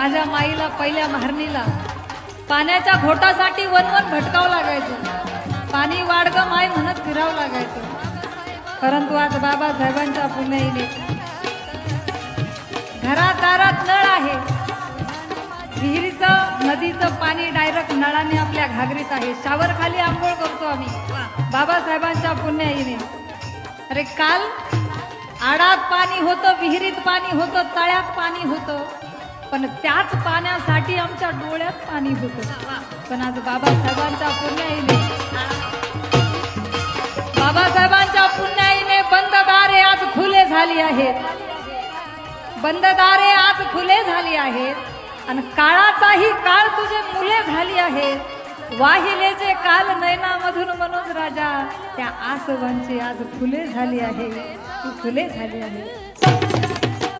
माझ्या माईला पहिल्या महारणीला पाण्याच्या घोटासाठी वनवन भटकावं लागायचं, पाणी वाढग माय म्हणत फिरावं लागायचं. परंतु आज बाबासाहेबांच्या पुण्याईने घरात दारात नळ आहे, विहिरीचं नदीचं पाणी डायरेक्ट नळाने आपल्या घागरीत आहे. शावर खाली आंघोळ करतो आम्ही बाबासाहेबांच्या पुण्याईने. अरे काल आडात पाणी होतं, विहिरीत पाणी होतं, तळ्यात पाणी होतं, पण त्याच पाण्यासाठी आमच्या डोळ्यात पाणी होतं. पण आज बाबासाहेबांच्या पुण्याईने बंद दारे आज खुले झाली आहेत, बंद दारे आज खुले झाली आहेत. आणि काळाचाही काळ तुझे मुले झाली आहेत, वाहिले जे काल नयनामधून मनोज राजा, त्या आसवांची आज फुले झाली आहे, ती फुले झाली आहे.